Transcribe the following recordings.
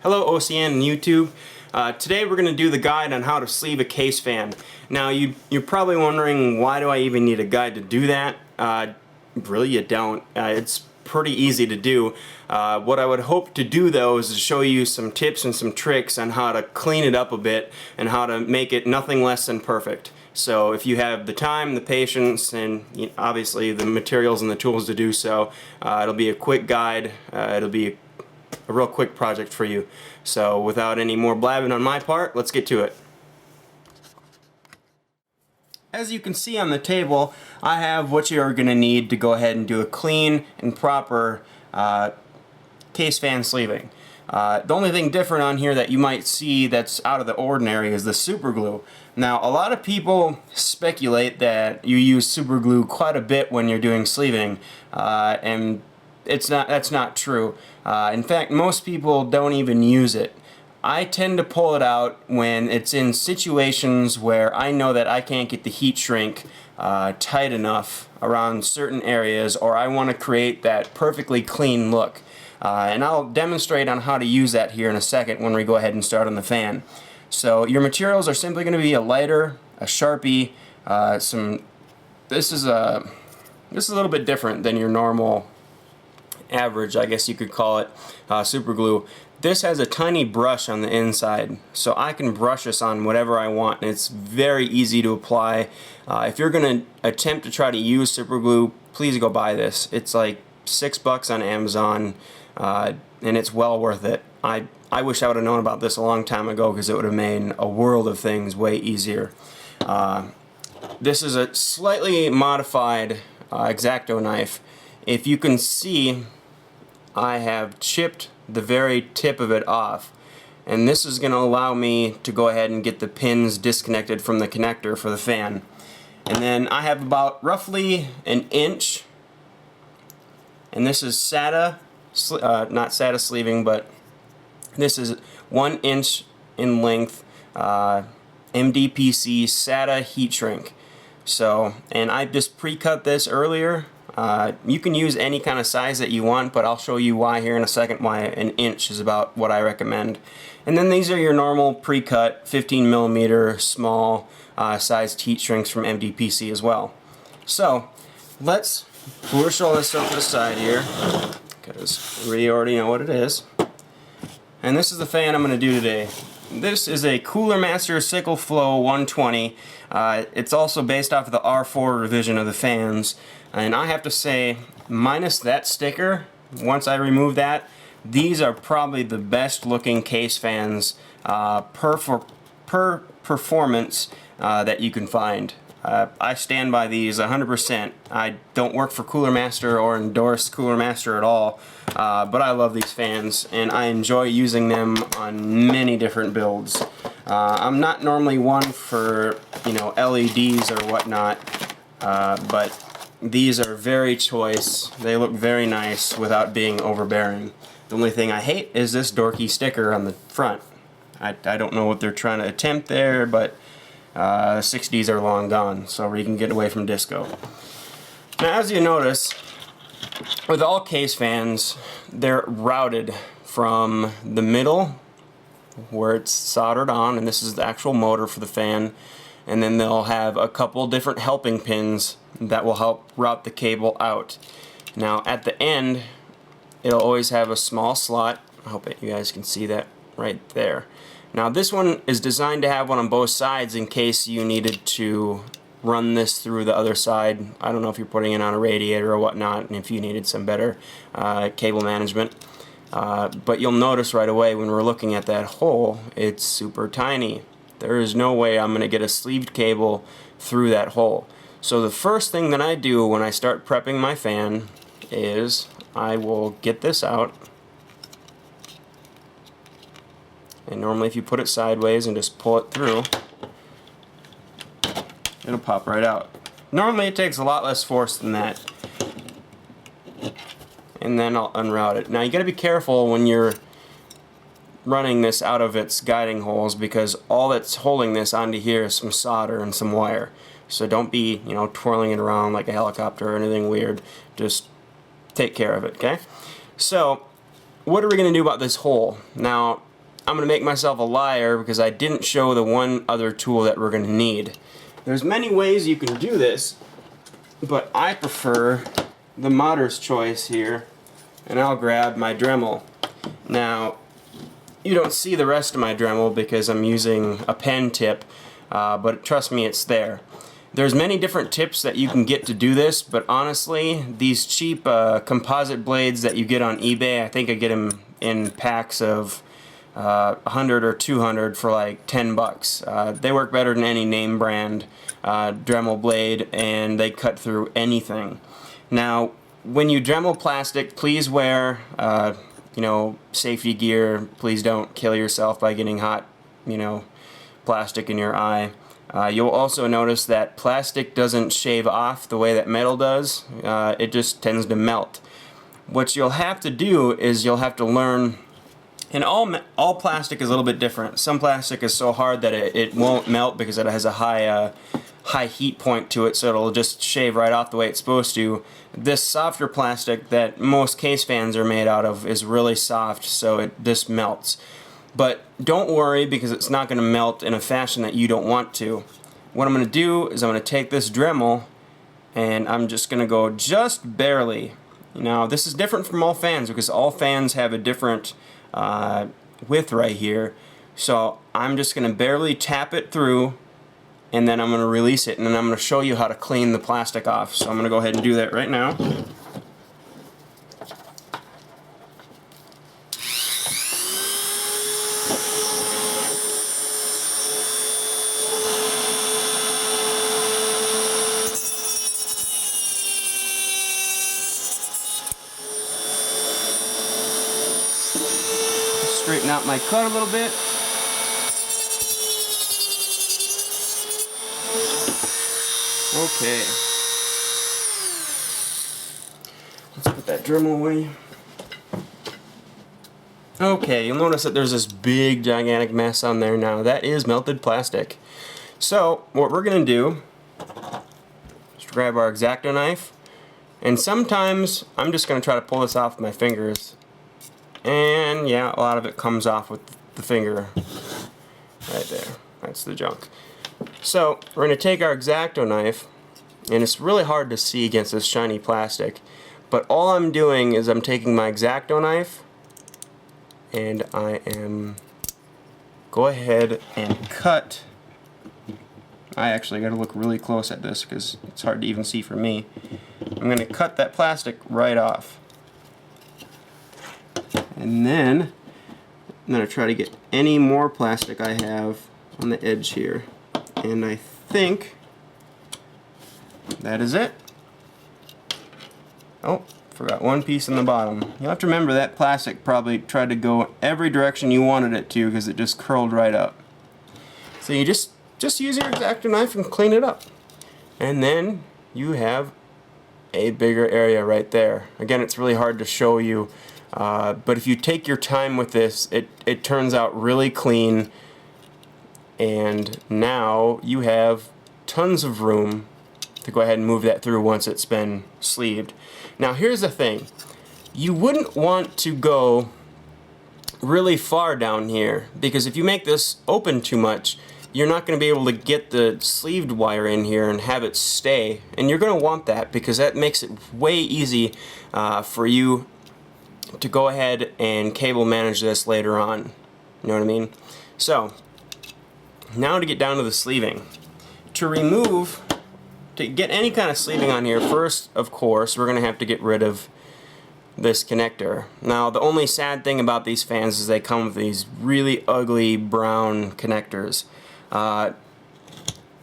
Hello OCN and YouTube. Today we're going to do the guide on how to sleeve a case fan. Now you're probably wondering, why do I even need a guide to do that? Really, you don't. It's pretty easy to do. What I would hope to do though is to show you some tips and some tricks on how to clean it up a bit and how to make it nothing less than perfect. So if you have the time, the patience, and obviously the materials and the tools to do so, it'll be a quick guide. It'll be a real quick project for you. So without any more blabbing on my part, let's get to it. As you can see on the table, I have what you're going to need to go ahead and do a clean and proper case fan sleeving. The only thing different on here that you might see that's out of the ordinary is the super glue. Now, a lot of people speculate that you use super glue quite a bit when you're doing sleeving, and that's not true. In fact, most people don't even use it. I tend to pull it out when it's in situations where I know that I can't get the heat shrink tight enough around certain areas, or I want to create that perfectly clean look. And I'll demonstrate on how to use that here in a second when we go ahead and start on the fan. So your materials are simply going to be a lighter, a Sharpie, this is a little bit different than your normal average, I guess you could call it, super glue. This has a tiny brush on the inside, so I can brush this on whatever I want, and it's very easy to apply. If you're going to attempt to try to use super glue, please go buy this. It's like $6 on Amazon, and it's well worth it. I wish I would have known about this a long time ago, because it would have made a world of things way easier. This is a slightly modified X-Acto knife. If you can see, I have chipped the very tip of it off, and this is going to allow me to go ahead and get the pins disconnected from the connector for the fan. And then I have about roughly an inch, and this is SATA, not SATA sleeving, but this is 1 inch in length MDPC SATA heat shrink. So, and I just pre-cut this earlier. You can use any kind of size that you want, but I'll show you why here in a second, why an inch is about what I recommend. And then these are your normal pre-cut 15mm small sized heat shrinks from MDPC as well. So let's push all this stuff to the side here, because we already know what it is. And this is the fan I'm going to do today. This is a Cooler Master Sickle Flow 120. It's also based off of the R4 revision of the fans. And I have to say, minus that sticker, once I remove that, these are probably the best looking case fans per performance that you can find. I stand by these 100%. I don't work for Cooler Master or endorse Cooler Master at all, but I love these fans and I enjoy using them on many different builds. I'm not normally one for, LEDs or whatnot, but these are very choice. They look very nice without being overbearing. The only thing I hate is this dorky sticker on the front. I don't know what they're trying to attempt there, but the 60s are long gone, so we can get away from disco. Now, as you notice, with all case fans, they're routed from the middle, where it's soldered on, and this is the actual motor for the fan, and then they'll have a couple different helping pins that will help route the cable out. Now, at the end, it'll always have a small slot. I hope that you guys can see that right there. Now, this one is designed to have one on both sides in case you needed to run this through the other side. I don't know if you're putting it on a radiator or whatnot, and if you needed some better cable management. But you'll notice right away when we're looking at that hole, it's super tiny. There is no way I'm going to get a sleeved cable through that hole. So the first thing that I do when I start prepping my fan is I will get this out. And normally if you put it sideways and just pull it through, it'll pop right out. Normally it takes a lot less force than that. And then I'll unroute it. Now you gotta be careful when you're running this out of its guiding holes, because all that's holding this onto here is some solder and some wire. So don't be, twirling it around like a helicopter or anything weird. Just take care of it, okay? So what are we going to do about this hole? Now, I'm going to make myself a liar because I didn't show the one other tool that we're going to need. There's many ways you can do this, but I prefer the modder's choice here, and I'll grab my Dremel. Now, you don't see the rest of my Dremel because I'm using a pen tip, but trust me, it's there. There's many different tips that you can get to do this, but honestly, these cheap composite blades that you get on eBay, I think I get them in packs of 100 or 200 for like 10 bucks. They work better than any name brand Dremel blade, and they cut through anything. Now, when you Dremel plastic, please wear safety gear. Please don't kill yourself by getting hot, plastic in your eye. You'll also notice that plastic doesn't shave off the way that metal does. It just tends to melt. What you'll have to do is you'll have to learn, and all plastic is a little bit different. Some plastic is so hard that it won't melt because it has a high heat point to it, so it'll just shave right off the way it's supposed to. This softer plastic that most case fans are made out of is really soft, so this melts. But don't worry, because it's not going to melt in a fashion that you don't want to. What I'm going to do is I'm going to take this Dremel and I'm just going to go just barely. Now this is different from all fans because all fans have a different width right here. So I'm just going to barely tap it through, and then I'm going to release it, and then I'm going to show you how to clean the plastic off. So I'm going to go ahead and do that right now. Straighten out my cut a little bit. Okay. Let's put that Dremel away. Okay, you'll notice that there's this big gigantic mess on there now. That is melted plastic. So what we're going to do is grab our X-Acto knife, and sometimes I'm just going to try to pull this off with my fingers. And yeah, a lot of it comes off with the finger right there. That's the junk. So we're going to take our X-Acto knife, and it's really hard to see against this shiny plastic, but all I'm doing is I'm taking my X-Acto knife and I am go ahead and cut. I actually got to look really close at this because it's hard to even see for me. I'm going to cut that plastic right off. And then I'm going to try to get any more plastic I have on the edge here. And I think that is it. Oh, forgot one piece in the bottom. You'll have to remember that plastic probably tried to go every direction you wanted it to because it just curled right up. So you just use your X-Acto knife and clean it up. And then you have a bigger area right there. Again, it's really hard to show you. But if you take your time with this, it turns out really clean, and now you have tons of room to go ahead and move that through once it's been sleeved. Now here's the thing, you wouldn't want to go really far down here, because if you make this open too much, you're not going to be able to get the sleeved wire in here and have it stay, and you're going to want that because that makes it way easy for you to go ahead and cable manage this later on. You know what I mean? So now to get down to the sleeving. To get any kind of sleeving on here, first of course we're going to have to get rid of this connector. Now the only sad thing about these fans is they come with these really ugly brown connectors.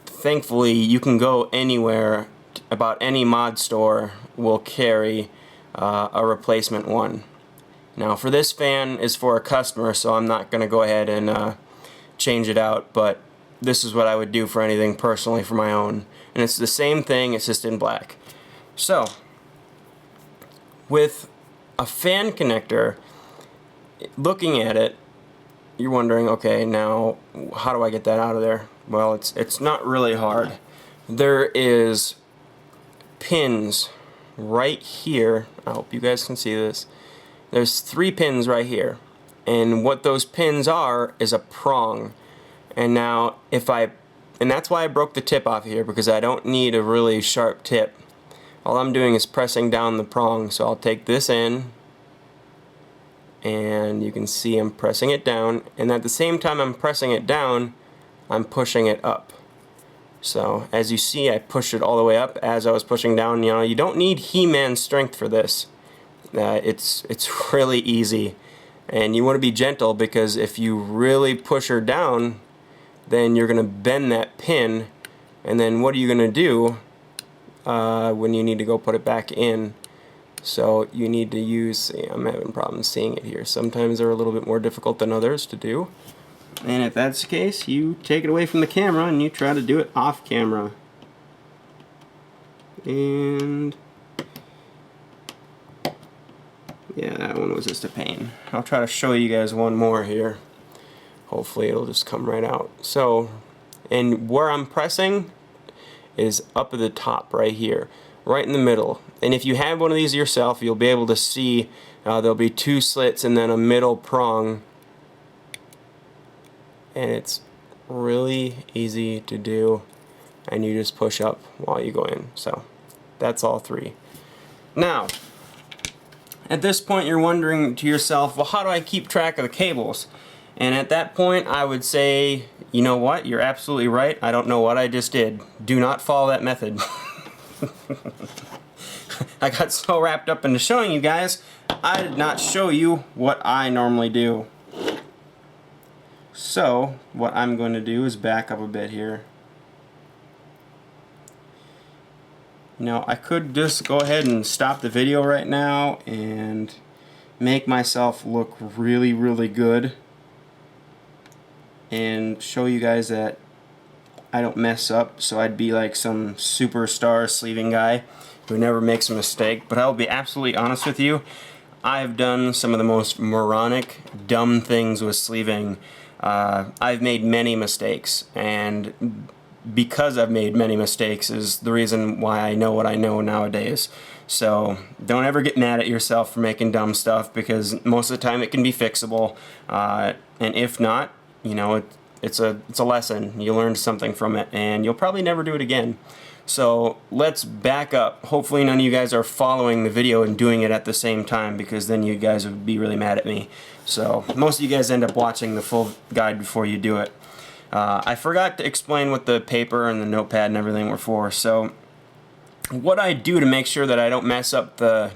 Thankfully you can go anywhere, about any mod store will carry a replacement one. Now for this fan is for a customer, so I'm not going to go ahead and change it out, but this is what I would do for anything personally for my own. And it's the same thing, it's just in black. So with a fan connector, looking at it, you're wondering, okay, now how do I get that out of there? Well, it's not really hard. There is pins right here. I hope you guys can see this. There's 3 pins right here, And what those pins are is a prong. And now and that's why I broke the tip off here, because I don't need a really sharp tip. All I'm doing is pressing down the prong. So I'll take this in, and you can see I'm pressing it down, and at the same time I'm pressing it down, I'm pushing it up. So as you see, I pushed it all the way up as I was pushing down. You know, you don't need He-Man strength for this. It's really easy, and you want to be gentle, because if you really push her down, then you're going to bend that pin, and then what are you going to do when you need to go put it back in? So you need to use, I'm having problems seeing it here. Sometimes they're a little bit more difficult than others to do. And if that's the case, you take it away from the camera and you try to do it off camera. And yeah, that one was just a pain. I'll try to show you guys one more here. Hopefully it'll just come right out. So, and where I'm pressing is up at the top right here, right in the middle. And if you have one of these yourself, you'll be able to see there'll be 2 slits and then a middle prong. And it's really easy to do, and you just push up while you go in. So that's all 3. Now, at this point you're wondering to yourself, well, how do I keep track of the cables? And at that point I would say, you know what, you're absolutely right, I don't know what I just did. Do not follow that method. I got so wrapped up into showing you guys, I did not show you what I normally do. So what I'm going to do is back up a bit here. Now I could just go ahead and stop the video right now and make myself look really, really good and show you guys that I don't mess up, so I'd be like some superstar sleeving guy who never makes a mistake. But I'll be absolutely honest with you, I've done some of the most moronic, dumb things with sleeving. I've made many mistakes, and because I've made many mistakes is the reason why I know what I know nowadays. So don't ever get mad at yourself for making dumb stuff, because most of the time it can be fixable, and if not, you know, it's a lesson. You learned something from it, and you'll probably never do it again. So let's back up. Hopefully none of you guys are following the video and doing it at the same time, because then you guys would be really mad at me. So most of you guys end up watching the full guide before you do it. I forgot to explain what the paper and the notepad and everything were for. So what I do to make sure that I don't mess up the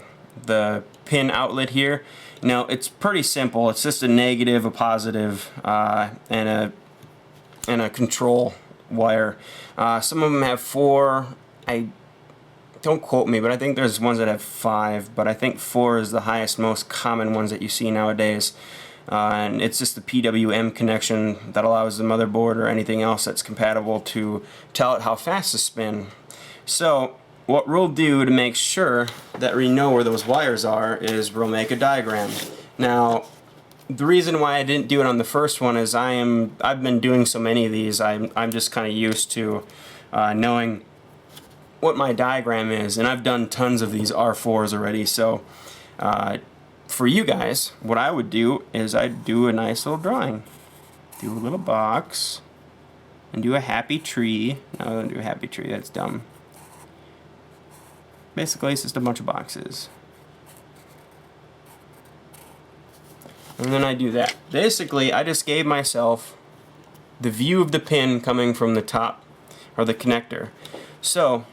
pin outlet here, now it's pretty simple. It's just a negative, a positive, and a control wire. Some of them have 4. Don't quote me, but I think there's ones that have 5, but I think 4 is the highest, most common ones that you see nowadays. And it's just the PWM connection that allows the motherboard or anything else that's compatible to tell it how fast to spin. So what we'll do to make sure that we know where those wires are is we'll make a diagram. Now, the reason why I didn't do it on the first one is I've been doing so many of these, I'm just kind of used to knowing what my diagram is, and I've done tons of these R4s already. So for you guys, what I would do is I'd do a nice little drawing, do a little box, and do a happy tree. No, I don't do a happy tree, that's dumb. Basically it's just a bunch of boxes. And then I do that. Basically, I just gave myself the view of the pin coming from the top, or the connector. So,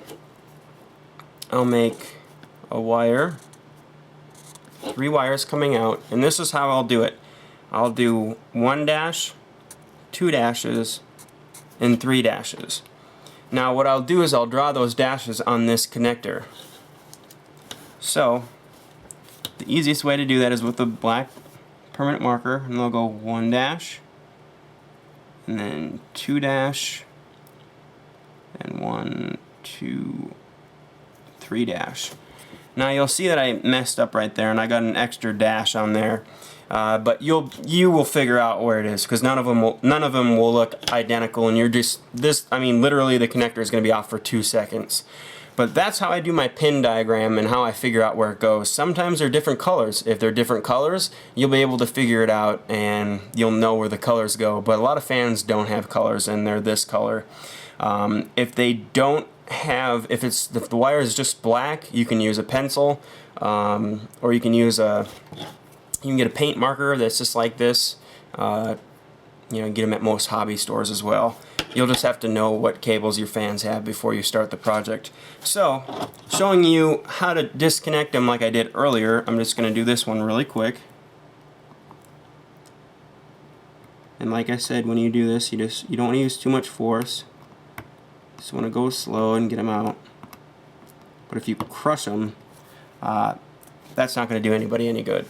I'll make a wire, 3 wires coming out, and this is how I'll do it. I'll do 1 dash, 2 dashes, and 3 dashes. Now what I'll do is I'll draw those dashes on this connector. So, the easiest way to do that is with a black permanent marker, and they'll go 1 dash, and then 2 dash, and 1, 2, 3 dash. Now you'll see that I messed up right there, and I got an extra dash on there. But you will figure out where it is, because none of them will look identical, and you're just I mean literally the connector is going to be off for 2 seconds. But that's how I do my pin diagram and how I figure out where it goes. Sometimes they're different colors. If they're different colors, you'll be able to figure it out and you'll know where the colors go. But a lot of fans don't have colors and they're this color. If they don't have, if the wire is just black, you can use a pencil, or you can use you can get a paint marker that's just like this. You know, get them at most hobby stores as well. You'll just have to know what cables your fans have before you start the project. So, showing you how to disconnect them like I did earlier, I'm just going to do this one really quick. And like I said, when you do this, you don't want to use too much force. Just want to go slow and get them out. But if you crush them, that's not going to do anybody any good.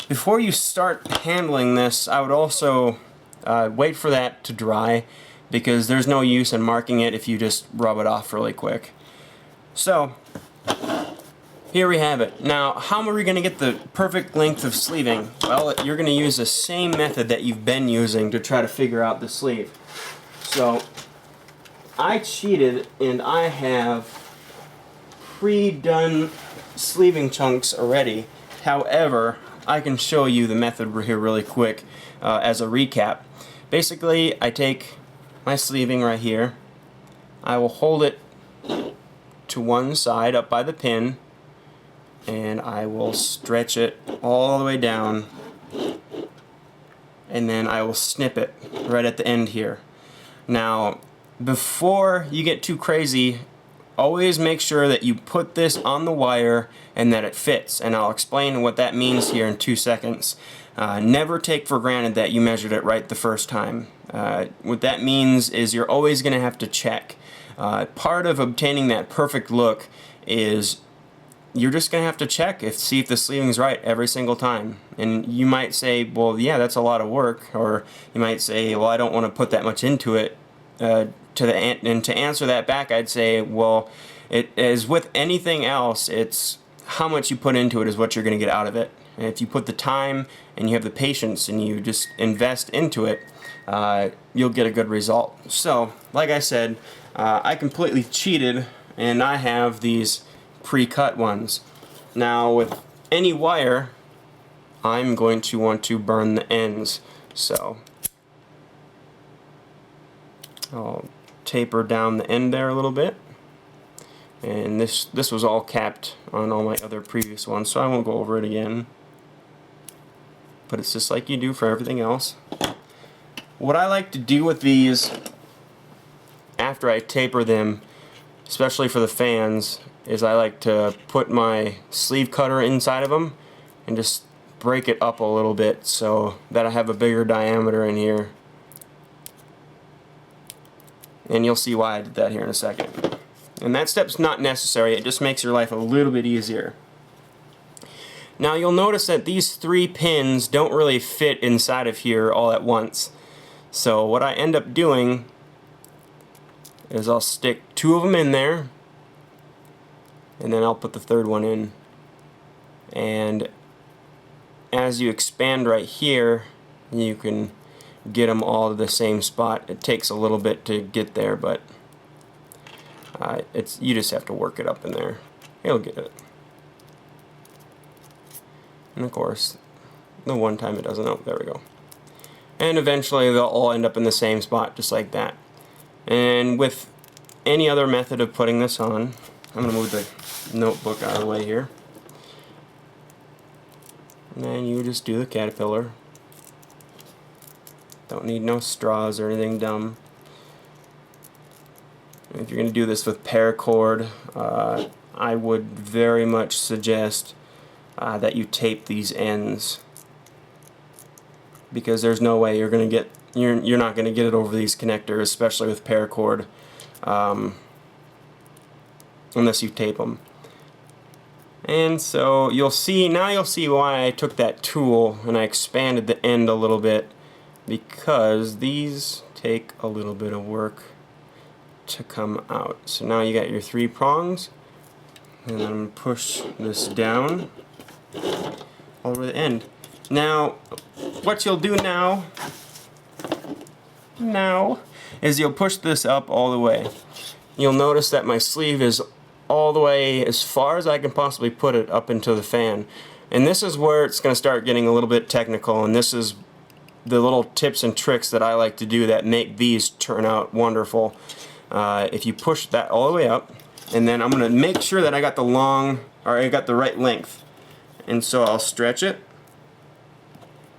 Before you start handling this, I would also wait for that to dry, because there's no use in marking it if you just rub it off really quick. So, here we have it. Now, how are we going to get the perfect length of sleeving? Well, you're going to use the same method that you've been using to try to figure out the sleeve. So, I cheated and I have pre-done sleeving chunks already. However, I can show you the method here really quick as a recap. Basically, I take my sleeving right here. I will hold it to one side up by the pin, and I will stretch it all the way down, and then I will snip it right at the end here. Now, before you get too crazy, always make sure that you put this on the wire and that it fits, and I'll explain what that means here in 2 seconds. Never take for granted that you measured it right the first time. What that means is you're always going to have to check. Part of obtaining that perfect look is you're just going to have to check see if the sleeving's right every single time. And you might say, well, yeah, that's a lot of work, or you might say, well, I don't want to put that much into it. And to answer that back, I'd say, well, it is with anything else, it's how much you put into it is what you're going to get out of it. And if you put the time and you have the patience and you just invest into it, you'll get a good result. So, like I said, I completely cheated and I have these pre-cut ones. Now, with any wire, I'm going to want to burn the ends. So, I'll taper down the end there a little bit. And this was all capped on all my other previous ones, so I won't go over it again. But it's just like you do for everything else. What I like to do with these after I taper them, especially for the fans, is I like to put my sleeve cutter inside of them and just break it up a little bit so that I have a bigger diameter in here. And you'll see why I did that here in a second. And that step's not necessary, it just makes your life a little bit easier. Now you'll notice that these 3 pins don't really fit inside of here all at once. So what I end up doing is I'll stick 2 of them in there, and then I'll put the 3rd one in. And as you expand right here, you can get them all to the same spot. It takes a little bit to get there, but you just have to work it up in there. You'll get it. And of course, the one time it doesn't, oh, there we go. And eventually they'll all end up in the same spot, just like that. And with any other method of putting this on, I'm going to move the notebook out of the way here. And then you just do the caterpillar. Don't need no straws or anything dumb. And if you're going to do this with paracord, I would very much suggest that you tape these ends, because there's no way you're going to get you're not going to get it over these connectors, especially with paracord, unless you tape them. And so you'll see why I took that tool and I expanded the end a little bit, because these take a little bit of work to come out. So now you got your 3 prongs, and I'm going to push this down over the end. Now, what you'll do now is you'll push this up all the way. You'll notice that my sleeve is all the way as far as I can possibly put it up into the fan. And this is where it's going to start getting a little bit technical, and this is the little tips and tricks that I like to do that make these turn out wonderful. If you push that all the way up, and then I'm going to make sure that I got the right length. And so I'll stretch it.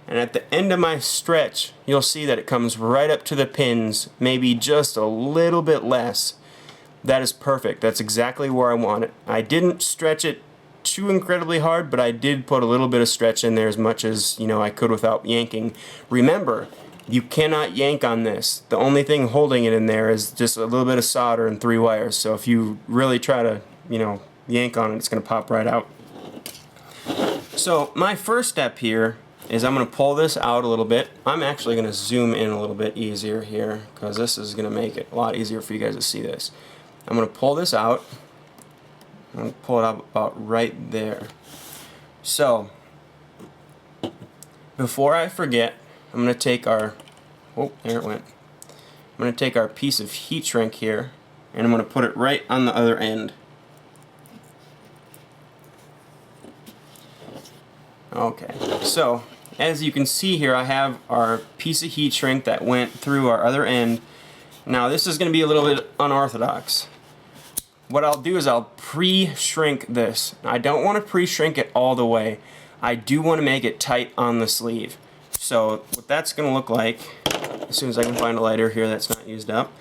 And at the end of my stretch, you'll see that it comes right up to the pins, maybe just a little bit less. That is perfect. That's exactly where I want it. I didn't stretch it too incredibly hard, but I did put a little bit of stretch in there, as much as I could without yanking. Remember, you cannot yank on this. The only thing holding it in there is just a little bit of solder and 3 wires. So if you really try to, yank on it, it's going to pop right out. So my first step here is I'm going to pull this out a little bit. I'm actually going to zoom in a little bit easier here, because this is going to make it a lot easier for you guys to see this. I'm going to pull this out. I'm going to pull it out about right there. So, before I forget, I'm going to take our, oh, there it went. I'm going to take our piece of heat shrink here, and I'm going to put it right on the other end. Okay, so as you can see here, I have our piece of heat shrink that went through our other end. Now this is going to be a little bit unorthodox. What I'll do is I'll pre-shrink this. I don't want to pre-shrink it all the way. I do want to make it tight on the sleeve. So what that's going to look like, as soon as I can find a lighter here that's not used up,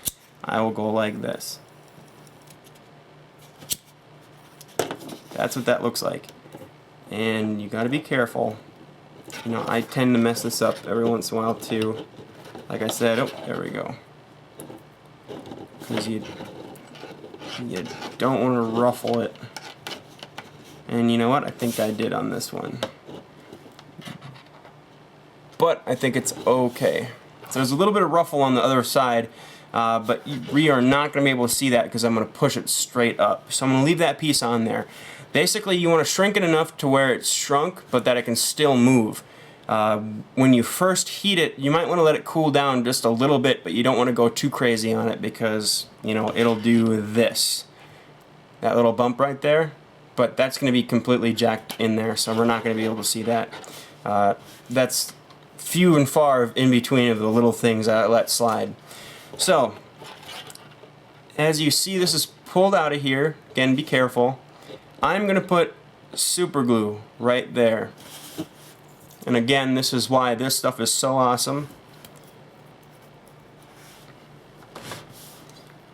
I will go like this. That's what that looks like. And you got to be careful. I tend to mess this up every once in a while too. Like I said, oh, there we go. Because you don't want to ruffle it. And you know what? I think I did on this one. But I think it's okay. So there's a little bit of ruffle on the other side, but we are not going to be able to see that because I'm going to push it straight up. So I'm going to leave that piece on there. Basically, you want to shrink it enough to where it's shrunk, but that it can still move. When you first heat it, you might want to let it cool down just a little bit, but you don't want to go too crazy on it because, it'll do this. That little bump right there, but that's going to be completely jacked in there, so we're not going to be able to see that. That's few and far in between of the little things I let slide. So, as you see, this is pulled out of here. Again, be careful. I'm going to put super glue right there. And again, this is why this stuff is so awesome.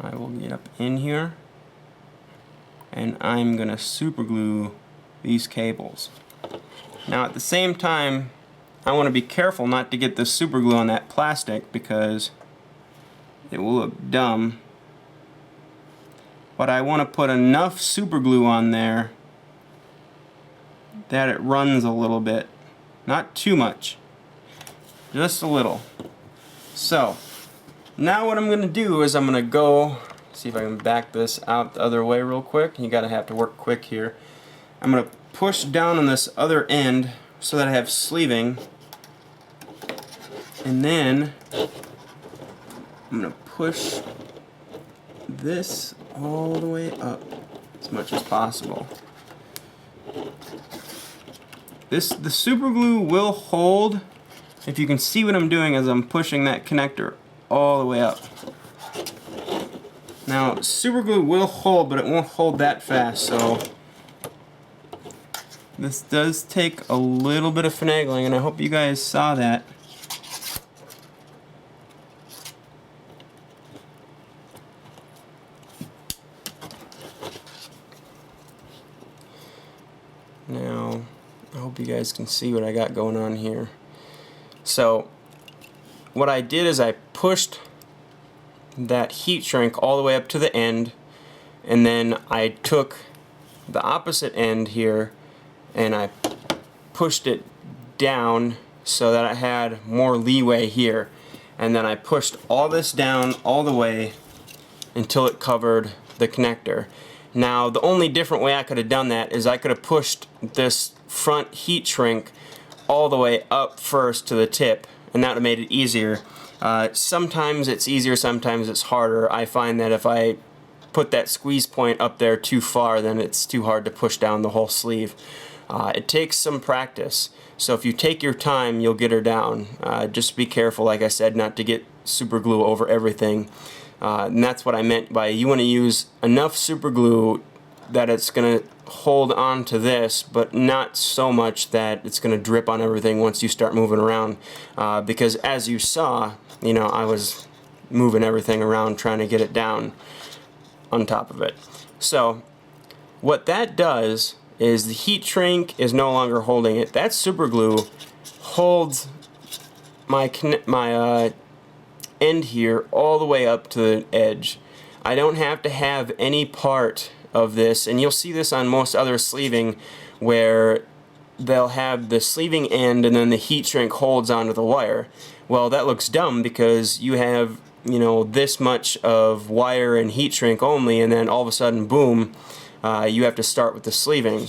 I will get up in here, and I'm going to super glue these cables. Now at the same time, I want to be careful not to get the super glue on that plastic because it will look dumb. But I want to put enough super glue on there that it runs a little bit. Not too much. Just a little. So, now what I'm going to do is I'm going to go, see if I can back this out the other way real quick. You gotta have to work quick here. I'm going to push down on this other end so that I have sleeving. And then I'm going to push this all the way up as much as possible. The super glue will hold. If you can see what I'm doing as I'm pushing that connector all the way up. Now super glue will hold, but it won't hold that fast, so this does take a little bit of finagling, and I hope you guys saw that. Now, I hope you guys can see what I got going on here. So, what I did is I pushed that heat shrink all the way up to the end, and then I took the opposite end here and I pushed it down so that I had more leeway here. And then I pushed all this down all the way until it covered the connector. Now, the only different way I could have done that is I could have pushed this front heat shrink all the way up first to the tip, and that would have made it easier. Sometimes it's easier, sometimes it's harder. I find that if I put that squeeze point up there too far, then it's too hard to push down the whole sleeve. It takes some practice, so if you take your time, you'll get her down. Just be careful, like I said, not to get super glue over everything. And that's what I meant by you want to use enough super glue that it's going to hold on to this, but not so much that it's going to drip on everything once you start moving around. Because as you saw, you know, I was moving everything around trying to get it down on top of it. So what that does is the heat shrink is no longer holding it. That super glue holds my end here all the way up to the edge. I don't have to have any part of this, and you'll see this on most other sleeving where they'll have the sleeving end and then the heat shrink holds onto the wire. Well, that looks dumb because you have, you know, this much of wire and heat shrink only, and then all of a sudden, boom, you have to start with the sleeving.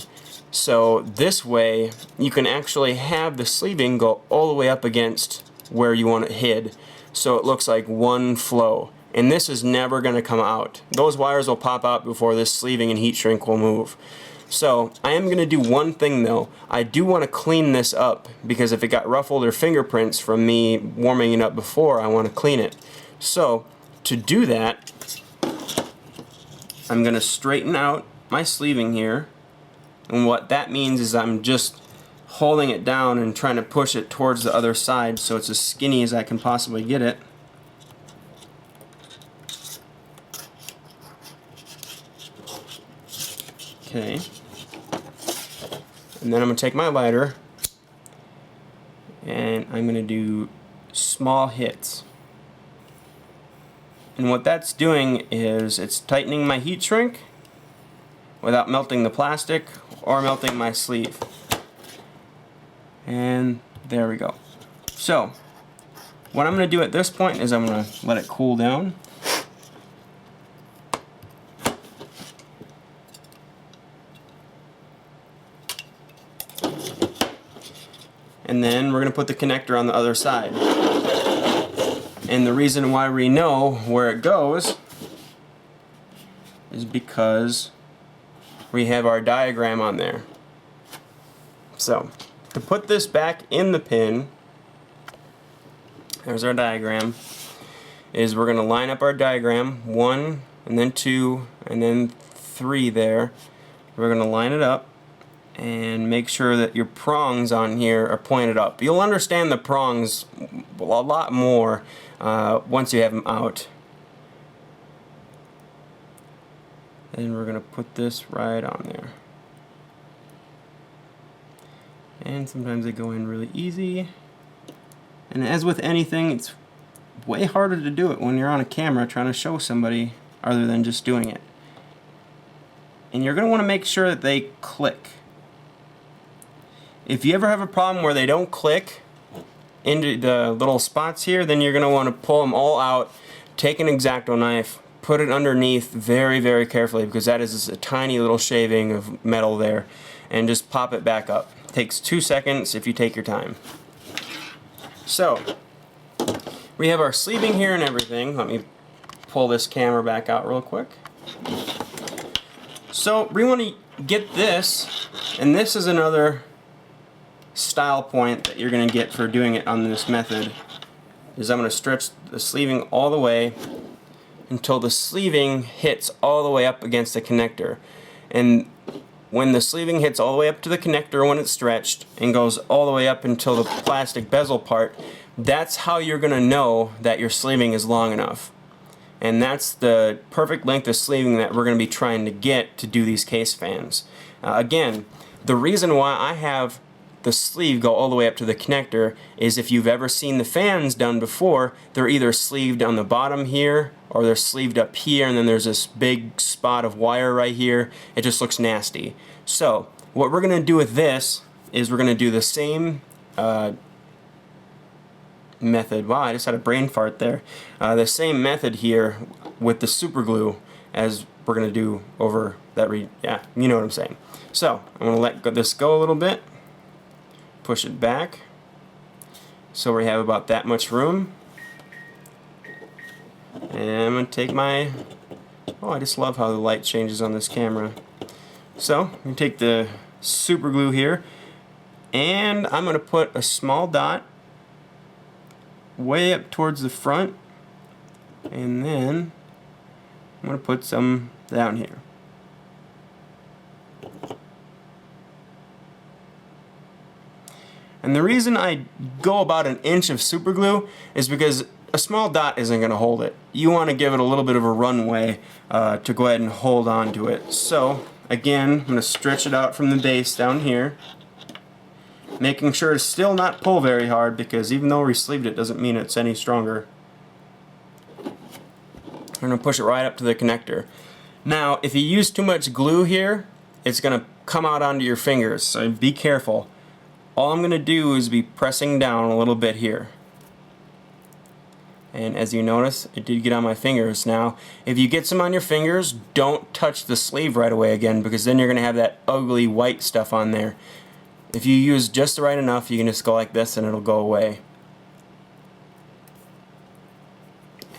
So this way you can actually have the sleeving go all the way up against where you want it hid, so it looks like one flow, and this is never going to come out. Those wires will pop out before this sleeving and heat shrink will move. So I am going to do one thing though. I do want to clean this up because if it got ruffled or fingerprints from me warming it up before, I want to clean it. So to do that, I'm going to straighten out my sleeving here, and what that means is I'm just holding it down and trying to push it towards the other side so it's as skinny as I can possibly get it. Okay, and then I'm going to take my lighter and I'm going to do small hits. And what that's doing is it's tightening my heat shrink without melting the plastic or melting my sleeve. And there we go. So what I'm going to do at this point is I'm going to let it cool down. And then we're going to put the connector on the other side. And the reason why we know where it goes is because we have our diagram on there. So to put this back in the pin, there's our diagram, is we're going to line up our diagram, 1 and then 2 and then 3 there. We're going to line it up and make sure that your prongs on here are pointed up. You'll understand the prongs a lot more once you have them out. And we're going to put this right on there. And sometimes they go in really easy. And as with anything, it's way harder to do it when you're on a camera trying to show somebody other than just doing it. And you're going to want to make sure that they click. If you ever have a problem where they don't click into the little spots here, then you're going to want to pull them all out, take an X-Acto knife, put it underneath very, very carefully, because that is just a tiny little shaving of metal there, and just pop it back up. It takes 2 seconds if you take your time. So we have our sleeving here and everything. Let me pull this camera back out real quick. So we want to get this, and this is another style point that you're going to get for doing it on this method, is I'm going to stretch the sleeving all the way until the sleeving hits all the way up against the connector. And when the sleeving hits all the way up to the connector when it's stretched and goes all the way up until the plastic bezel part, that's how you're going to know that your sleeving is long enough. And that's the perfect length of sleeving that we're going to be trying to get to do these case fans. Again, the reason why I have the sleeve go all the way up to the connector is if you've ever seen the fans done before, they're either sleeved on the bottom here or they're sleeved up here, and then there's this big spot of wire right here. It just looks nasty. So what we're going to do with this is we're going to do the same method. Wow, I just had a brain fart there. The same method here with the super glue as we're going to do over that yeah, you know what I'm saying. So I'm going to let this go a little bit, push it back so we have about that much room, and I'm going to take my Oh, I just love how the light changes on this camera. So, I'm going to take the super glue here, and I'm going to put a small dot way up towards the front, and then I'm going to put some down here. And the reason I go about an inch of super glue is because a small dot isn't going to hold it. You want to give it a little bit of a runway to go ahead and hold on to it. So again, I'm going to stretch it out from the base down here, making sure to still not pull very hard, because even though we sleeved it doesn't mean it's any stronger. I'm going to push it right up to the connector. Now if you use too much glue here, it's going to come out onto your fingers, so be careful. All I'm going to do is be pressing down a little bit here. And as you notice, it did get on my fingers. Now, if you get some on your fingers, don't touch the sleeve right away again, because then you're going to have that ugly white stuff on there. If you use just the right enough, you can just go like this and it'll go away.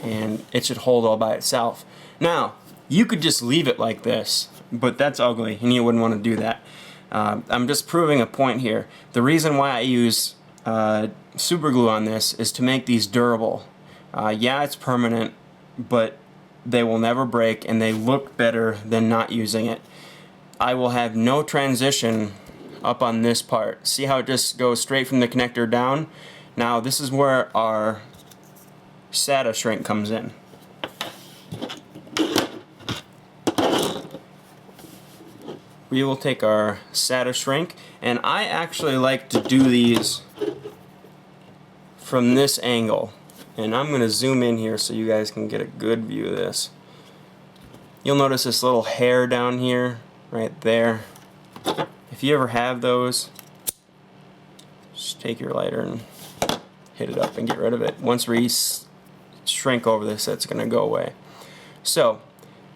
And it should hold all by itself. Now, you could just leave it like this, but that's ugly and you wouldn't want to do that. I'm just proving a point here. The reason why I use super glue on this is to make these durable. Yeah, it's permanent, but they will never break and they look better than not using it. I will have no transition up on this part. See how it just goes straight from the connector down? Now this is where our SATA shrink comes in. We will take our SATA shrink, and I actually like to do these from this angle, and I'm going to zoom in here so you guys can get a good view of this. You'll notice this little hair down here, right there. If you ever have those, just take your lighter and hit it up and get rid of it. Once we shrink over this, it's going to go away. So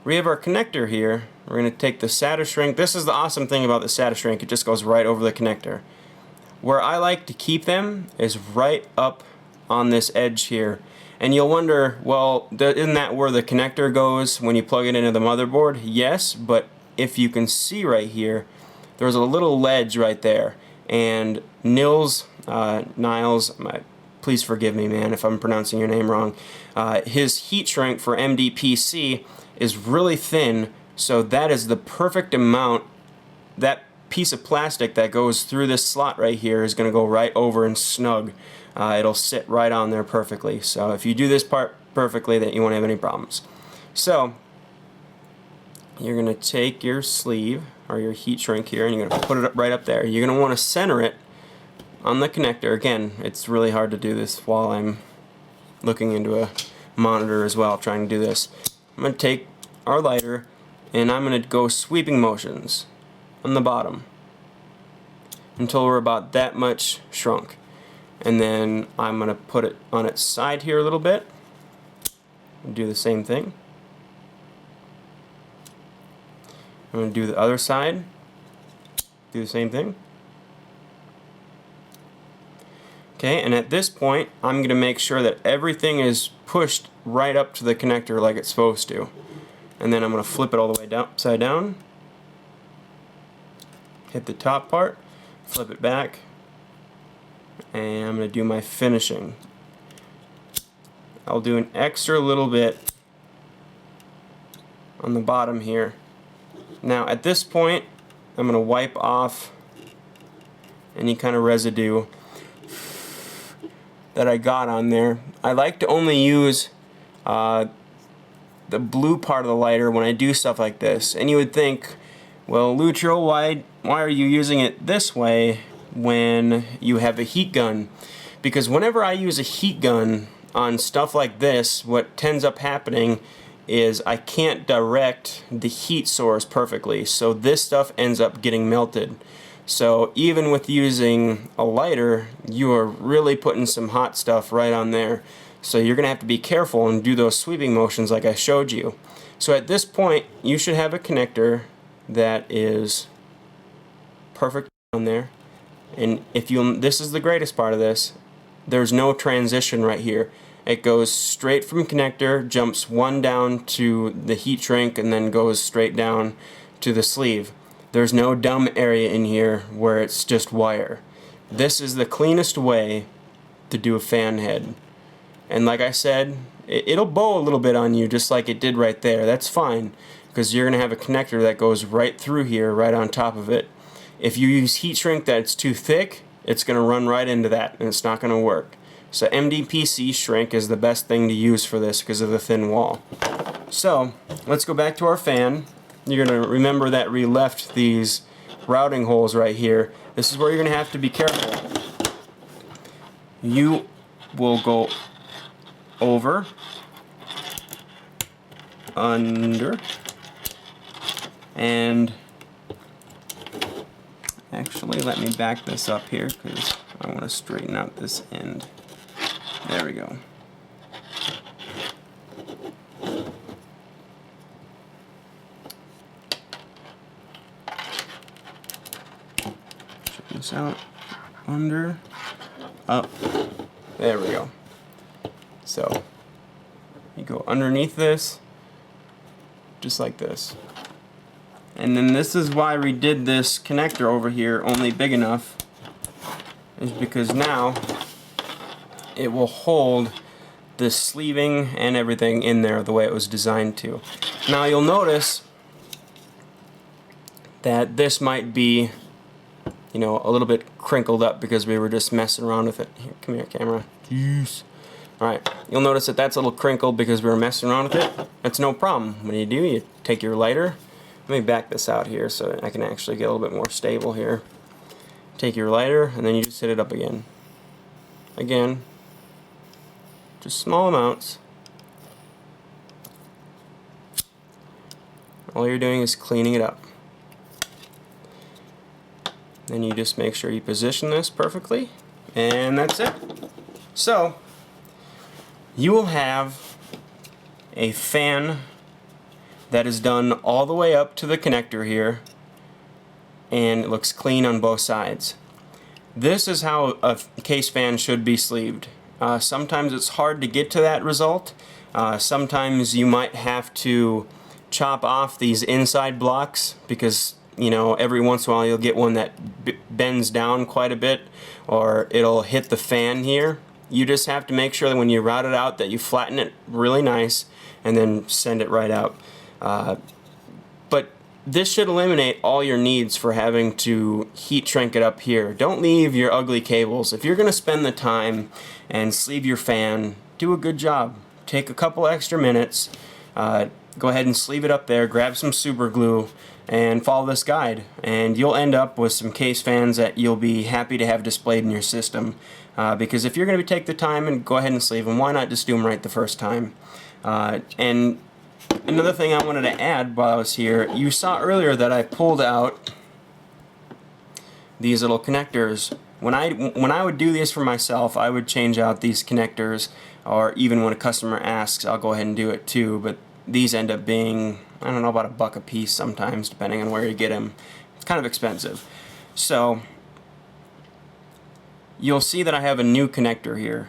we have our connector here. We're going to take the SATA shrink. This is the awesome thing about the SATA shrink. It just goes right over the connector. Where I like to keep them is right up on this edge here. And you'll wonder, well, isn't that where the connector goes when you plug it into the motherboard? Yes, but if you can see right here, there's a little ledge right there. And Niles, please forgive me, man, if I'm pronouncing your name wrong. His heat shrink for MDPC is really thin, so that is the perfect amount. That piece of plastic that goes through this slot right here is going to go right over and snug. It'll sit right on there perfectly. So if you do this part perfectly, then you won't have any problems. So you're going to take your sleeve or your heat shrink here and you're going to put it up right up there. You're going to want to center it on the connector. Again, it's really hard to do this while I'm looking into a monitor as well, trying to do this. I'm going to take our lighter and I'm going to go sweeping motions on the bottom until we're about that much shrunk. And then I'm going to put it on its side here a little bit and do the same thing. I'm going to do the other side, do the same thing. Okay, and at this point I'm going to make sure that everything is pushed right up to the connector like it's supposed to. And then I'm going to flip it all the way down, upside down, hit the top part, flip it back, and I'm going to do my finishing. I'll do an extra little bit on the bottom here. Now at this point I'm going to wipe off any kind of residue that I got on there. I like to only use the blue part of the lighter when I do stuff like this. And you would think, well, Lutro, why are you using it this way when you have a heat gun? Because whenever I use a heat gun on stuff like this, what tends up happening is I can't direct the heat source perfectly, so this stuff ends up getting melted. So even with using a lighter, you are really putting some hot stuff right on there. So you're going to have to be careful and do those sweeping motions like I showed you. So at this point, you should have a connector that is perfect on there. And if you, this is the greatest part of this, there's no transition right here. It goes straight from connector, jumps one down to the heat shrink, and then goes straight down to the sleeve. There's no dumb area in here where it's just wire. This is the cleanest way to do a fan head. And like I said, it'll bow a little bit on you just like it did right there. That's fine, because you're going to have a connector that goes right through here, right on top of it. If you use heat shrink that's too thick, it's going to run right into that, and it's not going to work. So MDPC shrink is the best thing to use for this because of the thin wall. So let's go back to our fan. You're going to remember that we left these routing holes right here. This is where you're going to have to be careful. You will go over, under, and actually let me back this up here because I want to straighten out this end. There we go. Check this out. Under, up. There we go. So you go underneath this, just like this. And then this is why we did this connector over here only big enough, is because now it will hold the sleeving and everything in there the way it was designed to. Now you'll notice that this might be, you know, a little bit crinkled up because we were just messing around with it. Here, come here, camera. Jeez. Alright, you'll notice that that's a little crinkled because we were messing around with it. That's no problem. What do? You take your lighter. Let me back this out here so I can actually get a little bit more stable here. Take your lighter and then you just hit it up again. Again. Just small amounts. All you're doing is cleaning it up. Then you just make sure you position this perfectly, and that's it. So you will have a fan that is done all the way up to the connector here, and it looks clean on both sides. This is how a case fan should be sleeved. Sometimes it's hard to get to that result. Sometimes you might have to chop off these inside blocks because, you know, every once in a while you'll get one that bends down quite a bit, or it'll hit the fan here. You just have to make sure that when you route it out that you flatten it really nice and then send it right out. But this should eliminate all your needs for having to heat shrink it up here. Don't leave your ugly cables. If you're going to spend the time and sleeve your fan, do a good job. Take a couple extra minutes, go ahead and sleeve it up there, grab some super glue, and follow this guide, and you'll end up with some case fans that you'll be happy to have displayed in your system. Because if you're going to take the time and go ahead and sleeve them, why not just do them right the first time? And another thing I wanted to add while I was here, you saw earlier that I pulled out these little connectors. When I would do these for myself, I would change out these connectors, or even when a customer asks, I'll go ahead and do it too, but these end up being, I don't know, about $1 a piece sometimes, depending on where you get them. It's kind of expensive. So you'll see that I have a new connector here.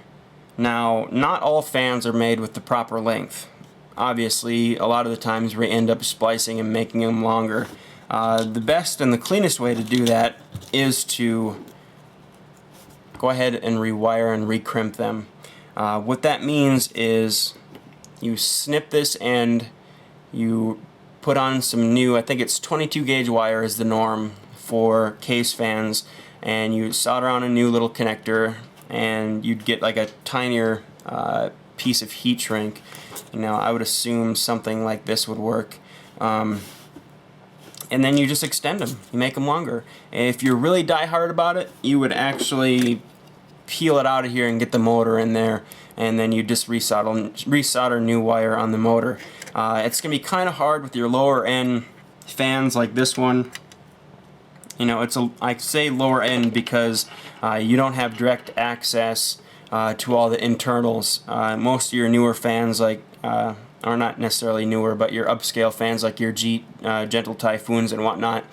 Now, not all fans are made with the proper length. Obviously, a lot of the times we end up splicing and making them longer. The best and the cleanest way to do that is to go ahead and rewire and recrimp them. What that means is you snip this end, you put on some new, I think it's 22 gauge wire is the norm for case fans, and you solder on a new little connector, and you'd get like a tinier piece of heat shrink. You know, I would assume something like this would work. And then you just extend them, you make them longer. And if you're really die hard about it, you would actually peel it out of here and get the motor in there, and then you just resolder new wire on the motor. It's going to be kind of hard with your lower end fans like this one. You know, I say lower end because you don't have direct access to all the internals. Most of your newer fans, like, are not necessarily newer, but your upscale fans like your Gentle Typhoons and whatnot,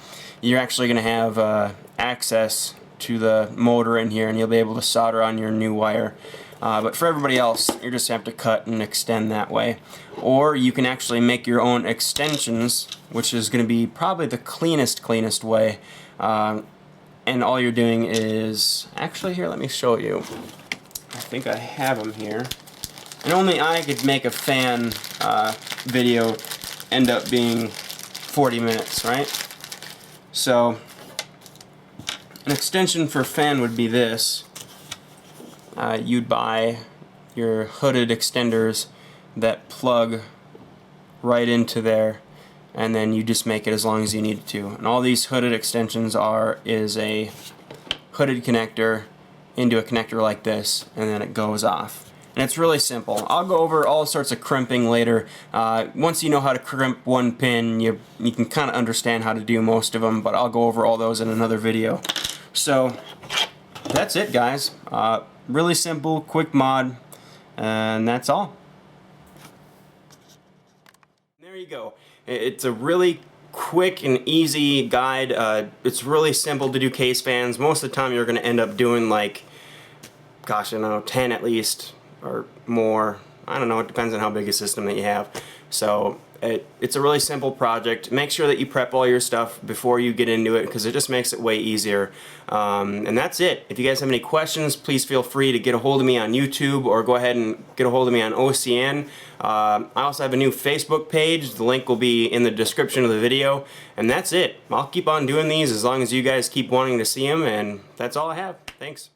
you're actually going to have access to the motor in here, and you'll be able to solder on your new wire. But for everybody else, you just have to cut and extend that way. Or you can actually make your own extensions, which is going to be probably the cleanest way. And all you're doing is, actually here, let me show you. I think I have them here. And only I could make a fan video end up being 40 minutes, right? So an extension for fan would be this. You'd buy your hooded extenders that plug right into there, and then you just make it as long as you need to. And all these hooded extensions is a hooded connector into a connector like this, and then it goes off. And it's really simple. I'll go over all sorts of crimping later. Once you know how to crimp one pin, you can kind of understand how to do most of them, but I'll go over all those in another video. So that's it, guys. Really simple, quick mod, and that's all. There you go. It's a really quick and easy guide. It's really simple to do case fans. Most of the time you're going to end up doing like, gosh, I don't know, 10 at least, or more. I don't know, it depends on how big a system that you have. So it's a really simple project. Make sure that you prep all your stuff before you get into it, because it just makes it way easier. And that's it. If you guys have any questions, please feel free to get a hold of me on YouTube, or go ahead and get a hold of me on OCN. I also have a new Facebook page. The link will be in the description of the video. And that's it. I'll keep on doing these as long as you guys keep wanting to see them, and that's all I have. Thanks.